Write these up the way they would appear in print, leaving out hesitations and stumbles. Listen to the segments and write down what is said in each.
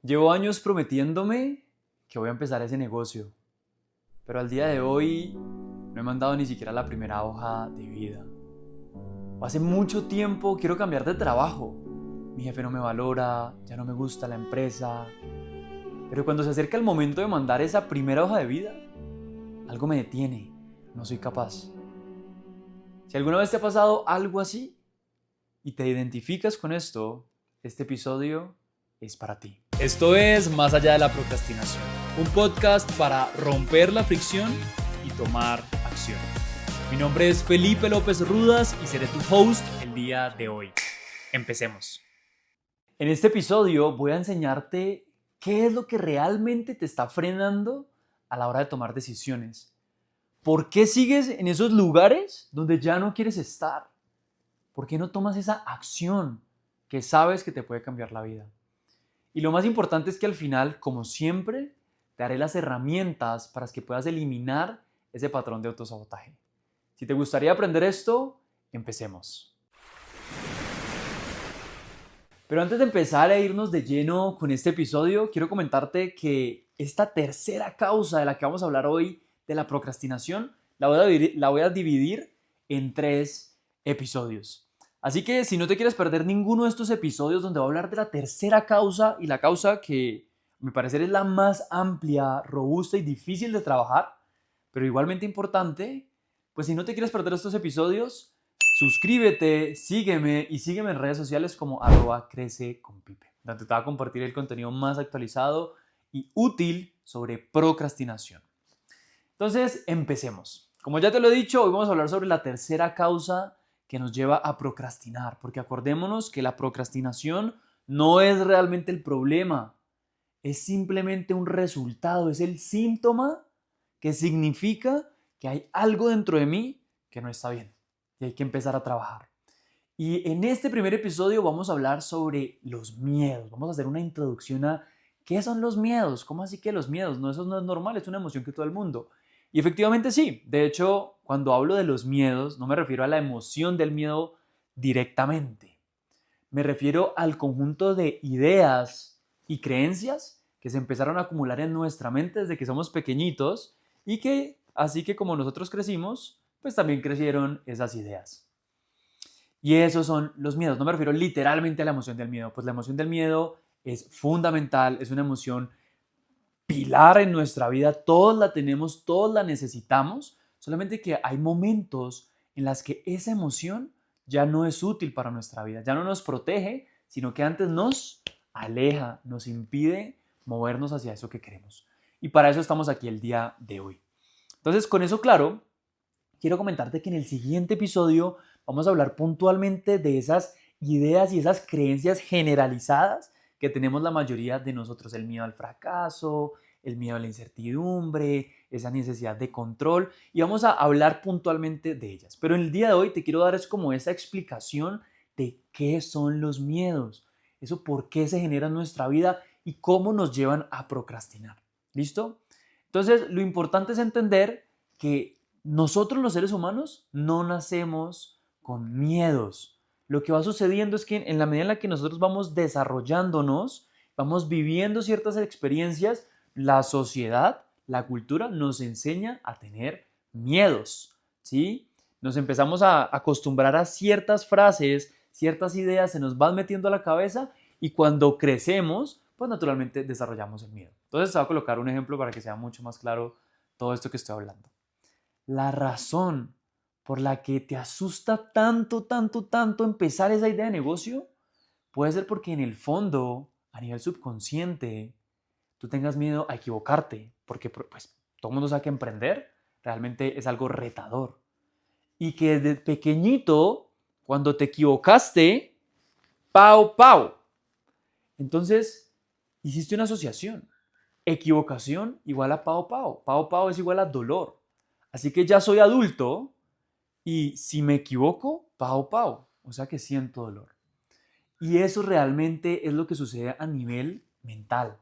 Llevo años prometiéndome que voy a empezar ese negocio, pero al día de hoy no he mandado ni siquiera la primera hoja de vida. Hace mucho tiempo quiero cambiar de trabajo. Mi jefe no me valora, ya no me gusta la empresa, pero cuando se acerca el momento de mandar esa primera hoja de vida, algo me detiene, no soy capaz. Si alguna vez te ha pasado algo así y te identificas con esto, este episodio es para ti. Esto es Más allá de la procrastinación, un podcast para romper la fricción y tomar acción. Mi nombre es Felipe López Rudas y seré tu host el día de hoy. Empecemos. En este episodio voy a enseñarte qué es lo que realmente te está frenando a la hora de tomar decisiones. ¿Por qué sigues en esos lugares donde ya no quieres estar? ¿Por qué no tomas esa acción que sabes que te puede cambiar la vida? Y lo más importante es que al final, como siempre, te daré las herramientas para que puedas eliminar ese patrón de autosabotaje. Si te gustaría aprender esto, empecemos. Pero antes de empezar a irnos de lleno con este episodio, quiero comentarte que esta tercera causa de la que vamos a hablar hoy, de la procrastinación, la voy a dividir en 3 episodios. Así que si no te quieres perder ninguno de estos episodios donde voy a hablar de la tercera causa y la causa que a mi parecer es la más amplia, robusta y difícil de trabajar, pero igualmente importante, pues si no te quieres perder estos episodios, suscríbete, sígueme y sígueme en redes sociales como @crececonpipe, donde te va a compartir el contenido más actualizado y útil sobre procrastinación. Entonces, empecemos. Como ya te lo he dicho, hoy vamos a hablar sobre la tercera causa que nos lleva a procrastinar, porque acordémonos que la procrastinación no es realmente el problema, es simplemente un resultado, es el síntoma que significa que hay algo dentro de mí que no está bien y hay que empezar a trabajar. Y en este primer episodio vamos a hablar sobre los miedos. Vamos a hacer una introducción a qué son los miedos. ¿Cómo así que los miedos? No, eso no es normal, es una emoción que todo el mundo. Y efectivamente sí. De hecho, cuando hablo de los miedos, no me refiero a la emoción del miedo directamente. Me refiero al conjunto de ideas y creencias que se empezaron a acumular en nuestra mente desde que somos pequeñitos y que, así que como nosotros crecimos, pues también crecieron esas ideas. Y esos son los miedos. No me refiero literalmente a la emoción del miedo, pues la emoción del miedo es fundamental, es una emoción pilar en nuestra vida, todos la tenemos, todos la necesitamos, solamente que hay momentos en las que esa emoción ya no es útil para nuestra vida, ya no nos protege, sino que antes nos aleja, nos impide movernos hacia eso que queremos. Y para eso estamos aquí el día de hoy. Entonces, con eso claro, quiero comentarte que en el siguiente episodio vamos a hablar puntualmente de esas ideas y esas creencias generalizadas que tenemos la mayoría de nosotros. El miedo al fracaso, el miedo a la incertidumbre, esa necesidad de control. Y vamos a hablar puntualmente de ellas. Pero en el día de hoy te quiero dar es como esa explicación de qué son los miedos. Eso por qué se genera en nuestra vida y cómo nos llevan a procrastinar. ¿Listo? Entonces, lo importante es entender que nosotros los seres humanos no nacemos con miedos. Lo que va sucediendo es que en la medida en la que nosotros vamos desarrollándonos, vamos viviendo ciertas experiencias, la sociedad, la cultura nos enseña a tener miedos, ¿sí? Nos empezamos a acostumbrar a ciertas frases, ciertas ideas se nos van metiendo a la cabeza y cuando crecemos, pues naturalmente desarrollamos el miedo. Entonces te voy a colocar un ejemplo para que sea mucho más claro todo esto que estoy hablando. La razón por la que te asusta tanto, tanto, tanto empezar esa idea de negocio puede ser porque en el fondo, a nivel subconsciente, tú tengas miedo a equivocarte, porque pues todo el mundo sabe que emprender realmente es algo retador. Y que desde pequeñito, cuando te equivocaste, pau, pau. Entonces, hiciste una asociación. Equivocación igual a pao pao. Pao pao es igual a dolor. Así que ya soy adulto y si me equivoco, pao pao. O sea que siento dolor. Y eso realmente es lo que sucede a nivel mental.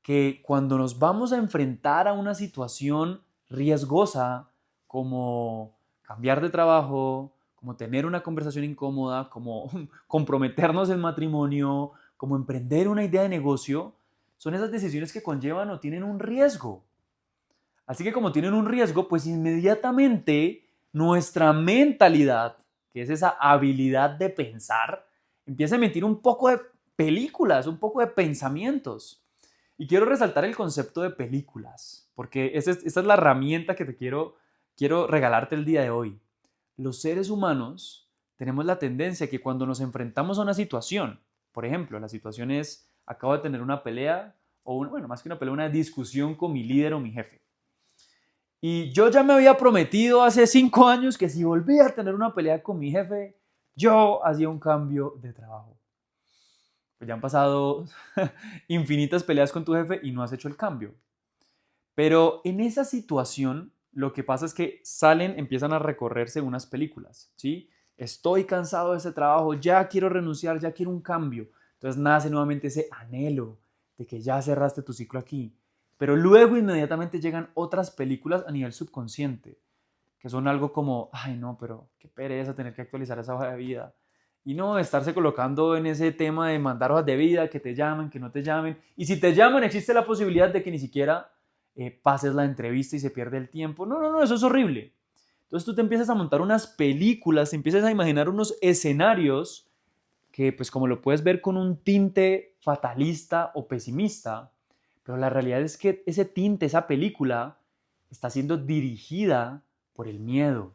Que cuando nos vamos a enfrentar a una situación riesgosa, como cambiar de trabajo, como tener una conversación incómoda, como comprometernos en matrimonio, como emprender una idea de negocio, son esas decisiones que conllevan o tienen un riesgo. Así que como tienen un riesgo, pues inmediatamente nuestra mentalidad, que es esa habilidad de pensar, empieza a emitir un poco de películas, un poco de pensamientos. Y quiero resaltar el concepto de películas, porque esta es la herramienta que quiero regalarte el día de hoy. Los seres humanos tenemos la tendencia que cuando nos enfrentamos a una situación, por ejemplo, la situación es, acabo de tener una pelea, bueno, más que una pelea, una discusión con mi líder o mi jefe. Y yo ya me había prometido hace 5 años que si volvía a tener una pelea con mi jefe, yo hacía un cambio de trabajo. Pues ya han pasado infinitas peleas con tu jefe y no has hecho el cambio. Pero en esa situación, lo que pasa es que empiezan a recorrerse unas películas, ¿sí? Estoy cansado de ese trabajo, ya quiero renunciar, ya quiero un cambio. Entonces nace nuevamente ese anhelo de que ya cerraste tu ciclo aquí. Pero luego inmediatamente llegan otras películas a nivel subconsciente, que son algo como, ay no, pero qué pereza tener que actualizar esa hoja de vida. Y no estarse colocando en ese tema de mandar hojas de vida, que te llamen, que no te llamen. Y si te llaman, existe la posibilidad de que ni siquiera pases la entrevista y se pierde el tiempo. No, no, no, eso es horrible. Entonces tú te empiezas a montar unas películas, te empiezas a imaginar unos escenarios que, pues como lo puedes ver con un tinte fatalista o pesimista, pero la realidad es que ese tinte, esa película, está siendo dirigida por el miedo.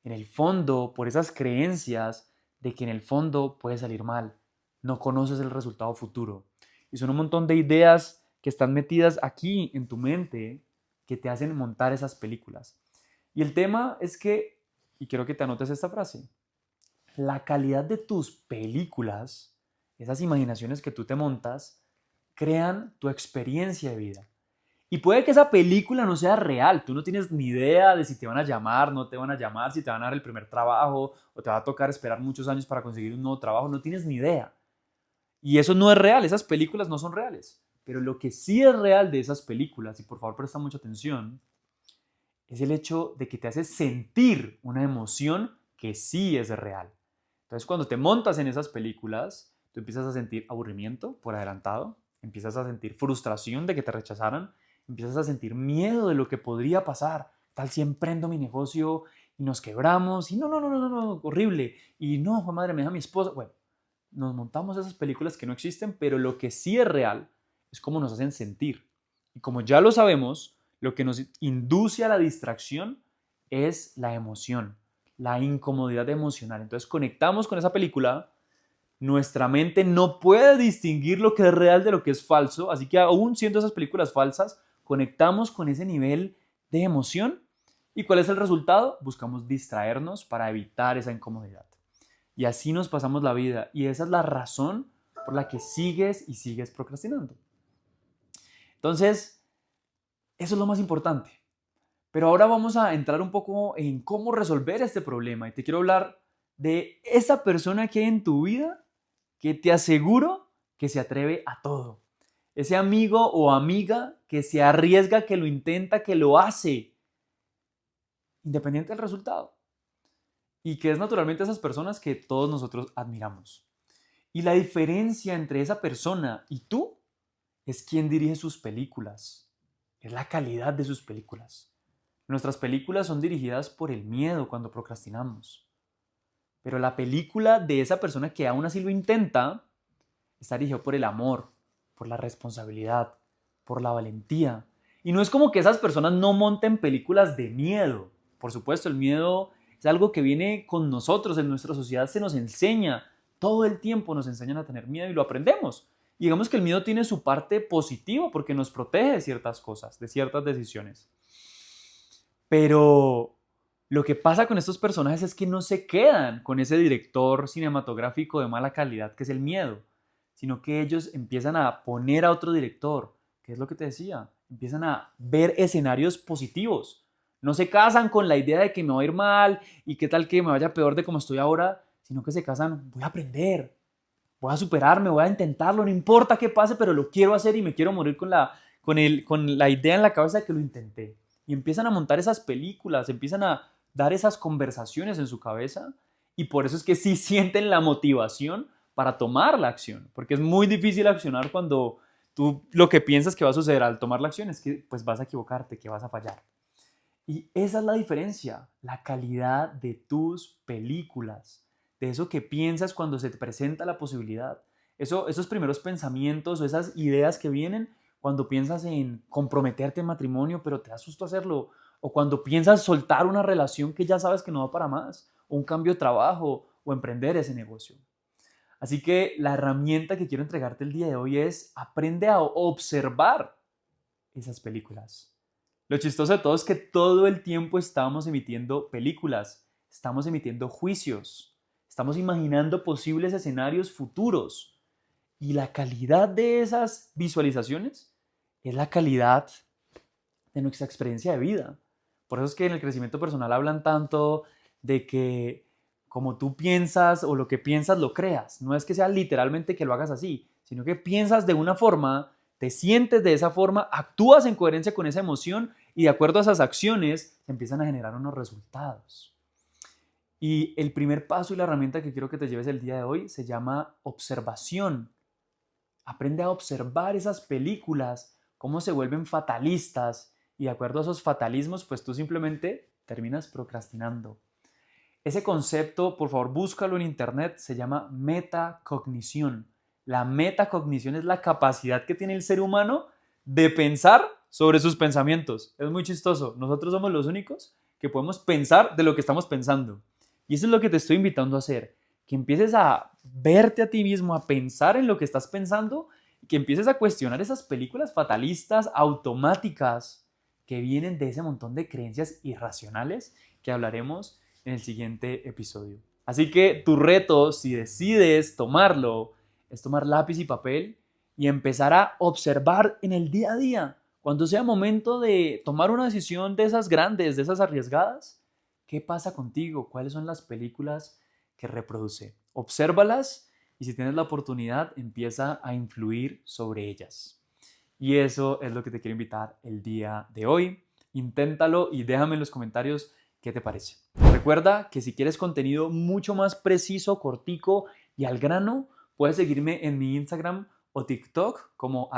En el fondo, por esas creencias de que en el fondo puede salir mal. No conoces el resultado futuro. Y son un montón de ideas que están metidas aquí en tu mente que te hacen montar esas películas. Y el tema es que, y quiero que te anotes esta frase, la calidad de tus películas, esas imaginaciones que tú te montas, crean tu experiencia de vida. Y puede que esa película no sea real, tú no tienes ni idea de si te van a llamar, no te van a llamar, si te van a dar el primer trabajo o te va a tocar esperar muchos años para conseguir un nuevo trabajo, no tienes ni idea. Y eso no es real, esas películas no son reales. Pero lo que sí es real de esas películas, y por favor presta mucha atención, es el hecho de que te hace sentir una emoción que sí es real. Entonces, cuando te montas en esas películas, tú empiezas a sentir aburrimiento por adelantado, empiezas a sentir frustración de que te rechazaran, empiezas a sentir miedo de lo que podría pasar. Tal si emprendo mi negocio y nos quebramos, y no, no, no, no, no, horrible, y no, madre, me deja mi esposa. Bueno, nos montamos esas películas que no existen, pero lo que sí es real es cómo nos hacen sentir. Y como ya lo sabemos, lo que nos induce a la distracción es la emoción, la incomodidad emocional. Entonces conectamos con esa película, nuestra mente no puede distinguir lo que es real de lo que es falso, así que aún siendo esas películas falsas, conectamos con ese nivel de emoción. ¿Y cuál es el resultado? Buscamos distraernos para evitar esa incomodidad. Y así nos pasamos la vida. Y esa es la razón por la que sigues y sigues procrastinando. Entonces, eso es lo más importante. Pero ahora vamos a entrar un poco en cómo resolver este problema. Y te quiero hablar de esa persona que hay en tu vida que te aseguro que se atreve a todo. Ese amigo o amiga que se arriesga, que lo intenta, que lo hace, independiente del resultado. Y que es naturalmente esas personas que todos nosotros admiramos. Y la diferencia entre esa persona y tú es quién dirige sus películas. Es la calidad de sus películas. Nuestras películas son dirigidas por el miedo cuando procrastinamos. Pero la película de esa persona que aún así lo intenta está dirigida por el amor, por la responsabilidad, por la valentía. Y no es como que esas personas no monten películas de miedo. Por supuesto, el miedo es algo que viene con nosotros, en nuestra sociedad se nos enseña, todo el tiempo nos enseñan a tener miedo y lo aprendemos. Y digamos que el miedo tiene su parte positiva porque nos protege de ciertas cosas, de ciertas decisiones. Pero lo que pasa con estos personajes es que no se quedan con ese director cinematográfico de mala calidad que es el miedo, sino que ellos empiezan a poner a otro director, que es lo que te decía, empiezan a ver escenarios positivos. No se casan con la idea de que me va a ir mal y qué tal que me vaya peor de como estoy ahora, sino que se casan, voy a aprender, voy a superarme, voy a intentarlo, no importa qué pase, pero lo quiero hacer y me quiero morir con la idea en la cabeza de que lo intenté. Y empiezan a montar esas películas, empiezan a dar esas conversaciones en su cabeza y por eso es que sí sienten la motivación para tomar la acción, porque es muy difícil accionar cuando tú lo que piensas que va a suceder al tomar la acción es que pues vas a equivocarte, que vas a fallar. Y esa es la diferencia, la calidad de tus películas, de eso que piensas cuando se te presenta la posibilidad. Esos primeros pensamientos o esas ideas que vienen cuando piensas en comprometerte en matrimonio, pero te da susto hacerlo, o cuando piensas soltar una relación que ya sabes que no va para más, o un cambio de trabajo, o emprender ese negocio. Así que la herramienta que quiero entregarte el día de hoy es aprende a observar esas películas. Lo chistoso de todo es que todo el tiempo estamos emitiendo películas, estamos emitiendo juicios, estamos imaginando posibles escenarios futuros. Y la calidad de esas visualizaciones es la calidad de nuestra experiencia de vida. Por eso es que en el crecimiento personal hablan tanto de que como tú piensas o lo que piensas lo creas. No es que sea literalmente que lo hagas así, sino que piensas de una forma, te sientes de esa forma, actúas en coherencia con esa emoción y de acuerdo a esas acciones se empiezan a generar unos resultados. Y el primer paso y la herramienta que quiero que te lleves el día de hoy se llama observación. Aprende a observar esas películas, cómo se vuelven fatalistas y de acuerdo a esos fatalismos, pues tú simplemente terminas procrastinando. Ese concepto, por favor, búscalo en internet, se llama metacognición. La metacognición es la capacidad que tiene el ser humano de pensar sobre sus pensamientos. Es muy chistoso. Nosotros somos los únicos que podemos pensar de lo que estamos pensando. Y eso es lo que te estoy invitando a hacer. Que empieces a verte a ti mismo, a pensar en lo que estás pensando y que empieces a cuestionar esas películas fatalistas automáticas que vienen de ese montón de creencias irracionales que hablaremos en el siguiente episodio. Así que tu reto, si decides tomarlo, es tomar lápiz y papel y empezar a observar en el día a día. Cuando sea momento de tomar una decisión de esas grandes, de esas arriesgadas, ¿qué pasa contigo? ¿Cuáles son las películas que reproduce? Obsérvalas y si tienes la oportunidad, empieza a influir sobre ellas. Y eso es lo que te quiero invitar el día de hoy. Inténtalo y déjame en los comentarios qué te parece. Recuerda que si quieres contenido mucho más preciso, cortico y al grano, puedes seguirme en mi Instagram o TikTok como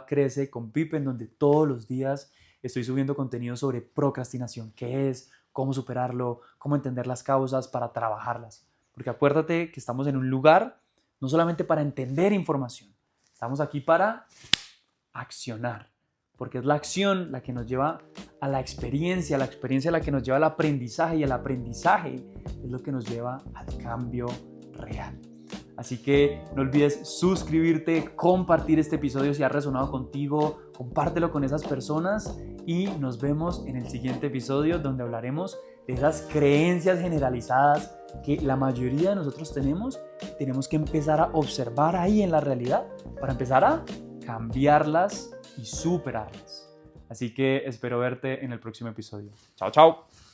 @crececonpipe, en donde todos los días estoy subiendo contenido sobre procrastinación, qué es, cómo superarlo, cómo entender las causas para trabajarlas. Porque acuérdate que estamos en un lugar no solamente para entender información, estamos aquí para accionar, porque es la acción la que nos lleva a la experiencia la que nos lleva al aprendizaje y el aprendizaje es lo que nos lleva al cambio real. Así que no olvides suscribirte, compartir este episodio si ha resonado contigo, compártelo con esas personas y nos vemos en el siguiente episodio donde hablaremos de esas creencias generalizadas que la mayoría de nosotros tenemos que empezar a observar ahí en la realidad para empezar a cambiarlas y superarlas. Así que espero verte en el próximo episodio. Chao, chao.